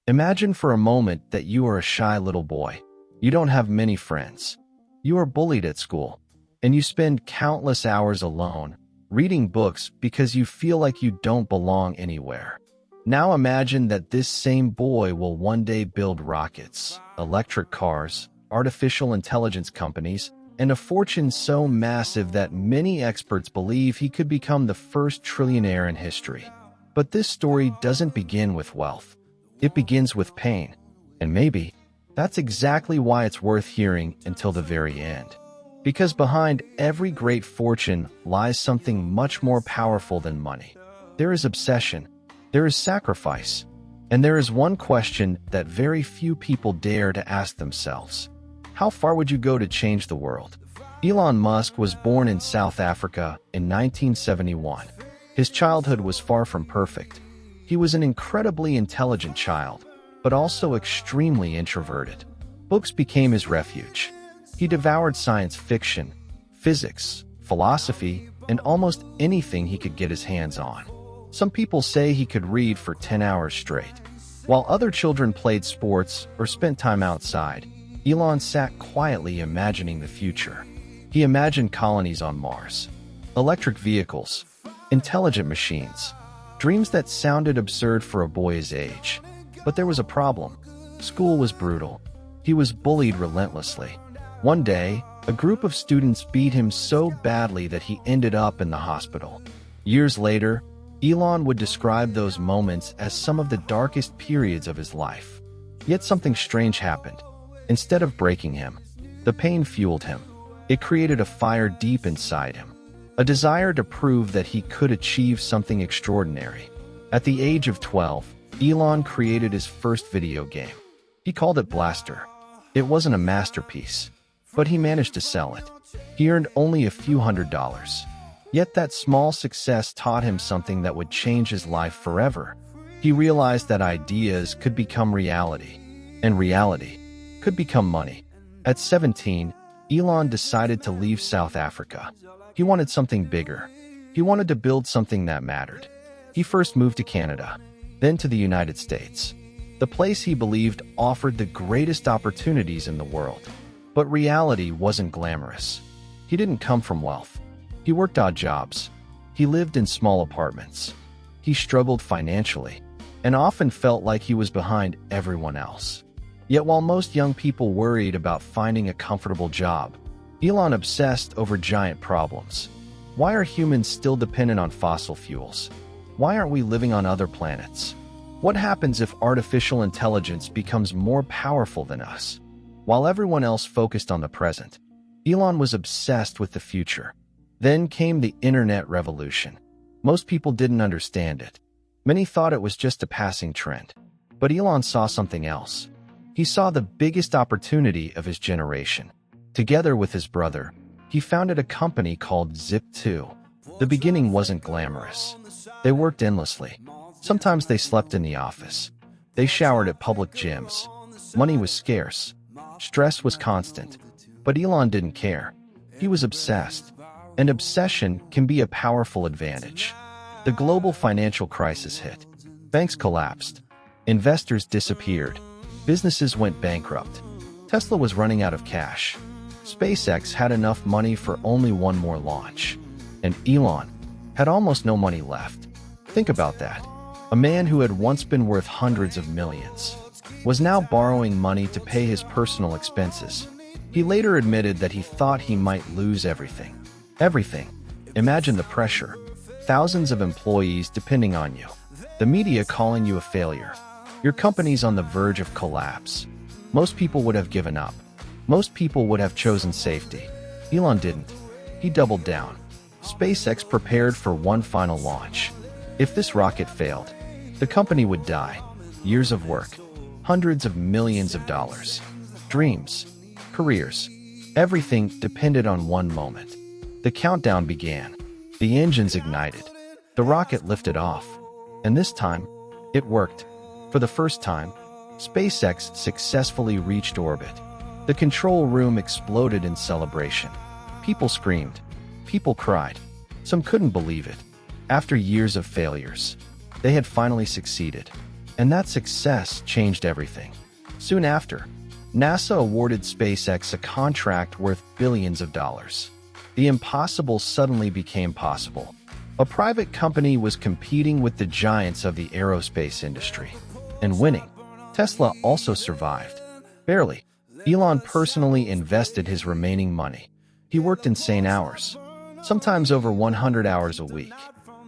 Imagine for a moment that you are a shy little boy. You don't have many friends. You are bullied at school, and you spend countless hours alone, reading books because you feel like you don't belong anywhere. Now imagine that this same boy will one day build rockets, electric cars, artificial intelligence companies, and a fortune so massive that many experts believe he could become the first trillionaire in history. But this story doesn't begin with wealth. It begins with pain. And maybe that's exactly why it's worth hearing until the very end. Because behind every great fortune lies something much more powerful than money. There is obsession, there is sacrifice, and there is one question that very few people dare to ask themselves. How far would you go to change the world? Elon Musk was born in South Africa in 1971. His childhood was far from perfect. He was an incredibly intelligent child, but also extremely introverted. Books became his refuge. He devoured science fiction, physics, philosophy, and almost anything he could get his hands on. Some people say he could read for 10 hours straight. While other children played sports or spent time outside, Elon sat quietly imagining the future. He imagined colonies on Mars, electric vehicles, intelligent machines, dreams that sounded absurd for a boy his age. But there was a problem. School was brutal. He was bullied relentlessly. One day, a group of students beat him so badly that he ended up in the hospital. Years later, Elon would describe those moments as some of the darkest periods of his life. Yet something strange happened. Instead of breaking him, the pain fueled him. It created a fire deep inside him, a desire to prove that he could achieve something extraordinary. At the age of 12, Elon created his first video game. He called it Blaster. It wasn't a masterpiece, but he managed to sell it. He earned only a few $100s. Yet that small success taught him something that would change his life forever. He realized that ideas could become reality, and reality could become money. At 17, Elon decided to leave South Africa. He wanted something bigger. He wanted to build something that mattered. He first moved to Canada, then to the United States, the place he believed offered the greatest opportunities in the world. But reality wasn't glamorous. He didn't come from wealth. He worked odd jobs. He lived in small apartments. He struggled financially, and often felt like he was behind everyone else. Yet while most young people worried about finding a comfortable job, Elon obsessed over giant problems. Why are humans still dependent on fossil fuels? Why aren't we living on other planets? What happens if artificial intelligence becomes more powerful than us? While everyone else focused on the present, Elon was obsessed with the future. Then came the internet revolution. Most people didn't understand it. Many thought it was just a passing trend. But Elon saw something else. He saw the biggest opportunity of his generation. Together with his brother, he founded a company called Zip2. The beginning wasn't glamorous. They worked endlessly. Sometimes they slept in the office. They showered at public gyms. Money was scarce. Stress was constant. But Elon didn't care. He was obsessed. And obsession can be a powerful advantage. The global financial crisis hit. Banks collapsed. Investors disappeared. Businesses went bankrupt. Tesla was running out of cash. SpaceX had enough money for only one more launch. And Elon had almost no money left. Think about that. A man who had once been worth hundreds of millions was now borrowing money to pay his personal expenses. He later admitted that he thought he might lose everything. Everything. Imagine the pressure. Thousands of employees depending on you. The media calling you a failure. Your company's on the verge of collapse. Most people would have given up. Most people would have chosen safety. Elon didn't. He doubled down. SpaceX prepared for one final launch. If this rocket failed, the company would die. Years of work. Hundreds of millions of dollars. Dreams. Careers. Everything depended on one moment. The countdown began. The engines ignited. The rocket lifted off. And this time, it worked. For the first time, SpaceX successfully reached orbit. The control room exploded in celebration. People screamed. People cried. Some couldn't believe it. After years of failures, they had finally succeeded. And that success changed everything. Soon after, NASA awarded SpaceX a contract worth billions of dollars. The impossible suddenly became possible. A private company was competing with the giants of the aerospace industry. And winning. Tesla also survived. Barely. Elon personally invested his remaining money. He worked insane hours, sometimes over 100 hours a week.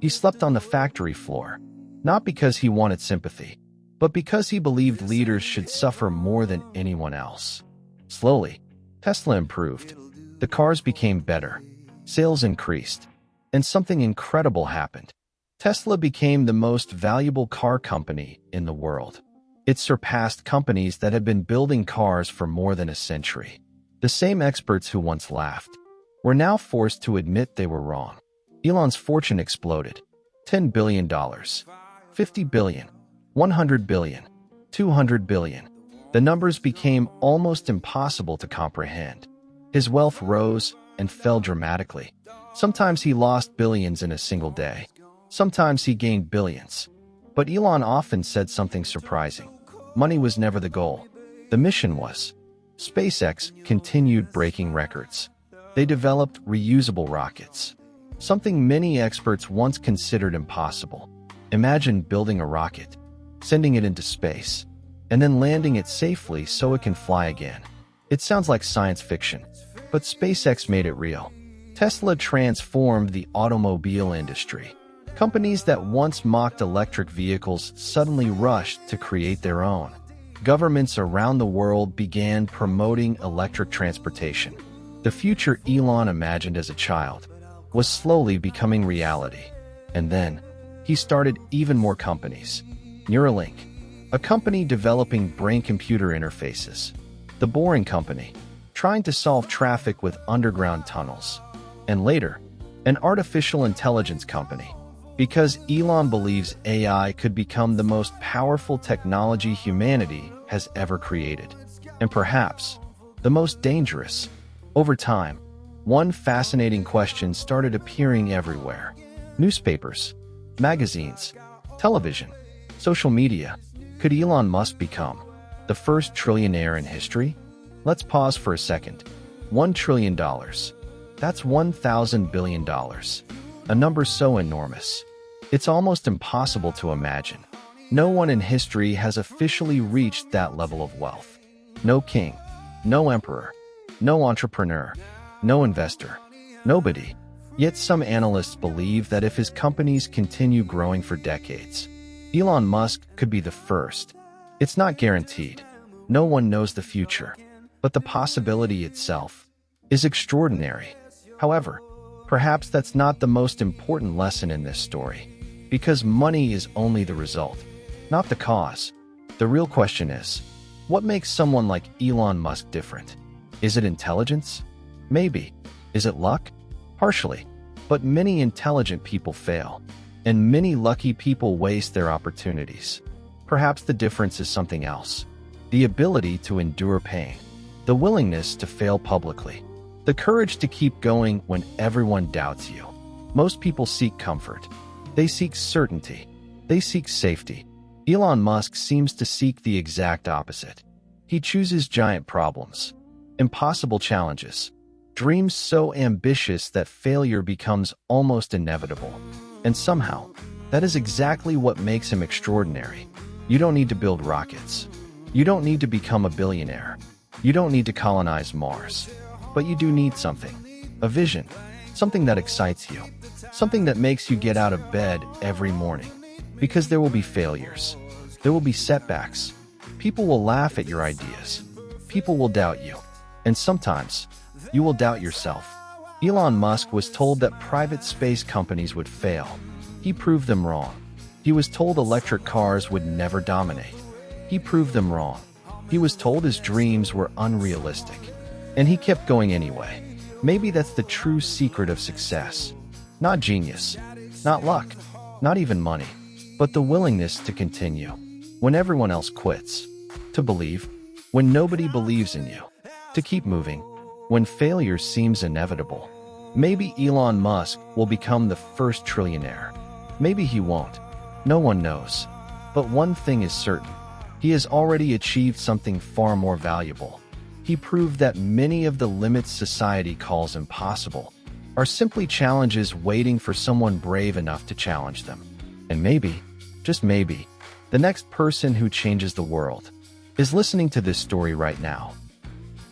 He slept on the factory floor, not because he wanted sympathy, but because he believed leaders should suffer more than anyone else. Slowly, Tesla improved. The cars became better. Sales increased. And something incredible happened. Tesla became the most valuable car company in the world. It surpassed companies that had been building cars for more than a century. The same experts who once laughed were now forced to admit they were wrong. Elon's fortune exploded. $10 billion, $50 billion, $100 billion, $200 billion. The numbers became almost impossible to comprehend. His wealth rose and fell dramatically. Sometimes he lost billions in a single day. Sometimes he gained billions. But Elon often said something surprising. Money was never the goal. The mission was. SpaceX continued breaking records. They developed reusable rockets, something many experts once considered impossible. Imagine building a rocket, sending it into space, and then landing it safely so it can fly again. It sounds like science fiction, but SpaceX made it real. Tesla transformed the automobile industry. Companies that once mocked electric vehicles suddenly rushed to create their own. Governments around the world began promoting electric transportation. The future Elon imagined as a child was slowly becoming reality. And then, he started even more companies. Neuralink, a company developing brain-computer interfaces. The Boring Company, trying to solve traffic with underground tunnels. And later, an artificial intelligence company. Because Elon believes AI could become the most powerful technology humanity has ever created. And perhaps, the most dangerous. Over time, one fascinating question started appearing everywhere. Newspapers, magazines, television, social media. Could Elon Musk become the first trillionaire in history? Let's pause for a second. $1 trillion. That's $1,000 billion. A number so enormous. It's almost impossible to imagine. No one in history has officially reached that level of wealth. No king, no emperor, no entrepreneur, no investor, nobody. Yet some analysts believe that if his companies continue growing for decades, Elon Musk could be the first. It's not guaranteed. No one knows the future. But the possibility itself is extraordinary. However, perhaps that's not the most important lesson in this story. Because money is only the result, not the cause. The real question is, what makes someone like Elon Musk different? Is it intelligence? Maybe. Is it luck? Partially. But many intelligent people fail. And many lucky people waste their opportunities. Perhaps the difference is something else. The ability to endure pain. The willingness to fail publicly. The courage to keep going when everyone doubts you. Most people seek comfort. They seek certainty. They seek safety. Elon Musk seems to seek the exact opposite. He chooses giant problems, impossible challenges, dreams so ambitious that failure becomes almost inevitable. And somehow, that is exactly what makes him extraordinary. You don't need to build rockets. You don't need to become a billionaire. You don't need to colonize Mars. But you do need something. A vision. Something that excites you. Something that makes you get out of bed every morning. Because there will be failures. There will be setbacks. People will laugh at your ideas. People will doubt you. And sometimes, you will doubt yourself. Elon Musk was told that private space companies would fail. He proved them wrong. He was told electric cars would never dominate. He proved them wrong. He was told his dreams were unrealistic. And he kept going anyway. Maybe that's the true secret of success. Not genius, not luck, not even money, but the willingness to continue. When everyone else quits. To believe. When nobody believes in you. To keep moving. When failure seems inevitable. Maybe Elon Musk will become the first trillionaire. Maybe he won't. No one knows. But one thing is certain. He has already achieved something far more valuable. He proved that many of the limits society calls impossible are simply challenges waiting for someone brave enough to challenge them. And maybe, just maybe, the next person who changes the world is listening to this story right now.